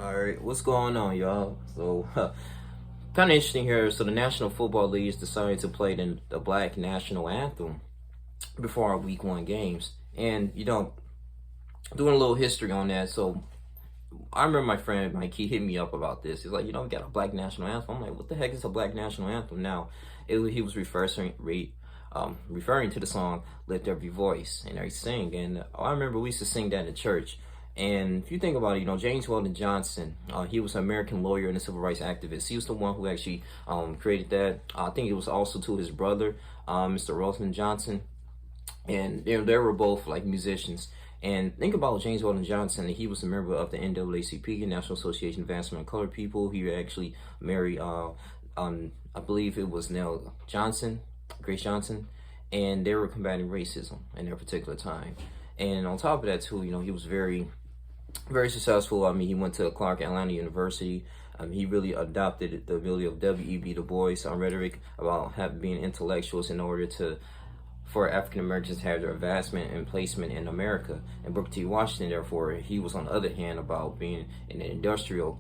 All right, what's going on, y'all? So, kind of interesting here. So, the National Football League has decided to play the Black National Anthem before our Week 1 games. And, doing a little history on that. So, I remember my friend Mike, he hit me up about this. He's like, we got a Black National Anthem. I'm like, what the heck is a Black National Anthem? Now, he was referring to the song "Lift Every Voice" and every sing. And I remember we used to sing that in church. And if you think about it, James Weldon Johnson, he was an American lawyer and a civil rights activist. He was the one who actually created that. I think it was also to his brother, Mr. Rosamond Johnson. And they were both like musicians. And think about James Weldon Johnson. He was a member of the NAACP, National Association of Advancement of Colored People. He actually married, I believe it was Nell Johnson, Grace Johnson, and they were combating racism in their particular time. And on top of that too, he was very successful. I mean, he went to Clark Atlanta University. He really adopted the ability of W.E.B. Du Bois rhetoric about being intellectuals in order for African Americans to have their advancement and placement in America. And Booker T. Washington, therefore, he was on the other hand about being in an industrial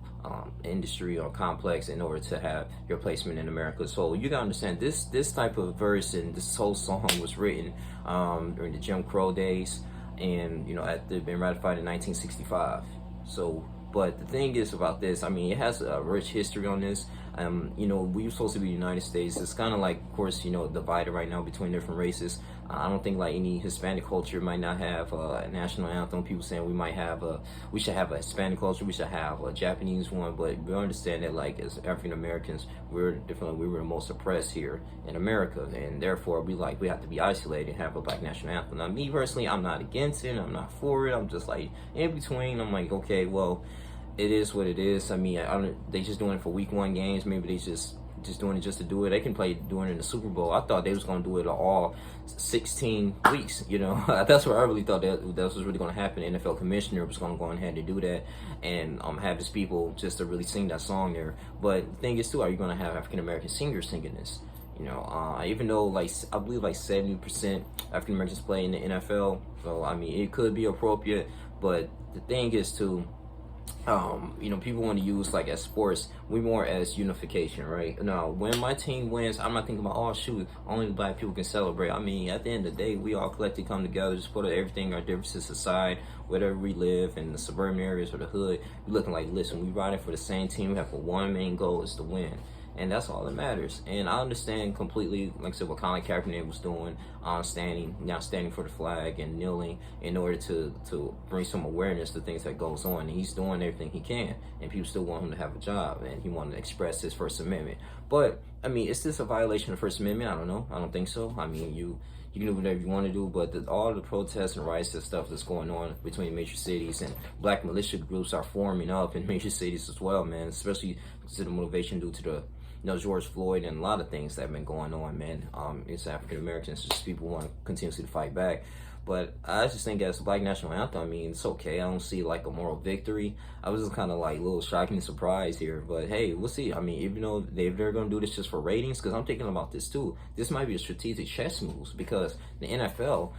industry or complex in order to have your placement in America. So you gotta understand this type of verse and this whole song was written during the Jim Crow days. And they've been ratified in 1965. So, but the thing is about this, I mean, it has a rich history on this. We were supposed to be the United States. It's kind of like, of course, divided right now between different races. I don't think like any Hispanic culture might not have a national anthem. People saying we should have a Hispanic culture, we should have a Japanese one, but we understand that like as African Americans, we were the most oppressed here in America, and therefore we have to be isolated and have a Black national anthem. Now, me personally, I'm not against it, I'm not for it. I'm just like in between. I'm like, okay, well, it is what it is. I mean, they just doing it for Week 1 games. Maybe they just doing it just to do it. They can play doing it in the Super Bowl. I thought they was going to do it all 16 weeks. That's what I really thought that was really going to happen. The NFL commissioner was going to go ahead and do that and have his people just to really sing that song there. But the thing is too, are you going to have African American singers singing this? Even though I believe 70% African Americans play in the NFL, so I mean it could be appropriate. But the thing is too, people want to use like as sports, we more as unification, right? Now, when my team wins, I'm not thinking about, oh shoot, only the Black people can celebrate. I mean, at the end of the day, we all collectively come together, just put everything, our differences aside, wherever we live, in the suburban areas or the hood, we're looking like, listen, we riding for the same team, we have one main goal, is to win. And that's all that matters. And I understand completely, like I said, what Colin Kaepernick was doing, standing for the flag and kneeling in order to bring some awareness to things that goes on. And he's doing everything he can, and people still want him to have a job, and he wanted to express his First Amendment. But I mean, is this a violation of the First Amendment? I don't know. I don't think so. I mean, you can do whatever you want to do, but all the protests and riots and stuff that's going on between major cities, and Black militia groups are forming up in major cities as well, man. Especially to the motivation due to the George Floyd and a lot of things that have been going on, man. It's African Americans, just people want to continuously to fight back. But I just think as a Black national anthem, I mean, it's okay. I don't see like a moral victory. I was just kind of like a little shocked and surprised here. But hey, we'll see. I mean, even though they're going to do this just for ratings, because I'm thinking about this too. This might be a strategic chess moves, because the NFL,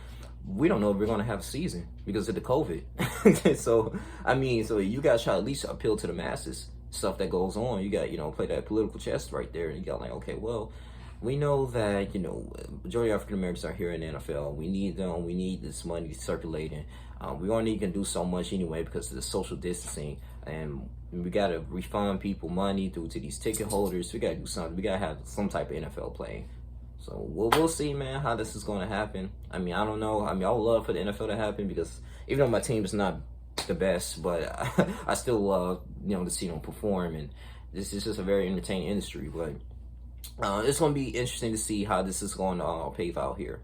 we don't know if we're going to have a season because of the COVID. So, I mean, so you guys try to at least appeal to the masses. Stuff that goes on, you got play that political chess right there, and you got like, okay, well, we know that majority of African Americans are here in the NFL. We need them. We need this money circulating. We only can do so much anyway because of the social distancing, and we gotta refund people money due to these ticket holders. We gotta do something. We gotta have some type of NFL play. So we'll see, man, how this is going to happen. I mean, I don't know. I mean, I would love for the NFL to happen, because even though my team is not the best, but I still love to see them perform, and this is just a very entertaining industry. But it's going to be interesting to see how this is going to pave out here.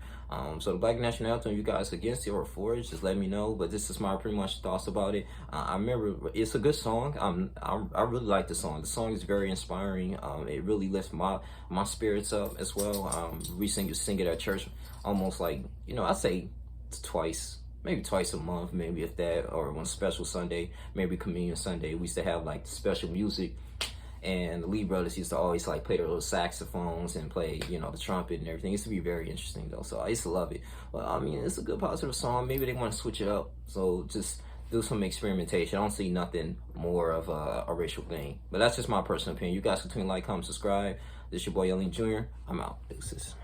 So the Black National Anthem, you guys against it or for it, just let me know. But this is my pretty much thoughts about it. I remember it's a good song. I really like the song. The song is very inspiring. It really lifts my spirits up as well. We sing it at church almost like, I say maybe twice a month, maybe if that, or one special Sunday, maybe Communion Sunday. We used to have like special music, and the Lee brothers used to always like play their little saxophones and play, the trumpet and everything. It used to be very interesting though, so I used to love it. But I mean, it's a good positive song. Maybe they want to switch it up, so just do some experimentation. I don't see nothing more of a ritual thing. But that's just my personal opinion. You guys continue to like, comment, subscribe. This your boy Yelling Jr. I'm out. Deuces.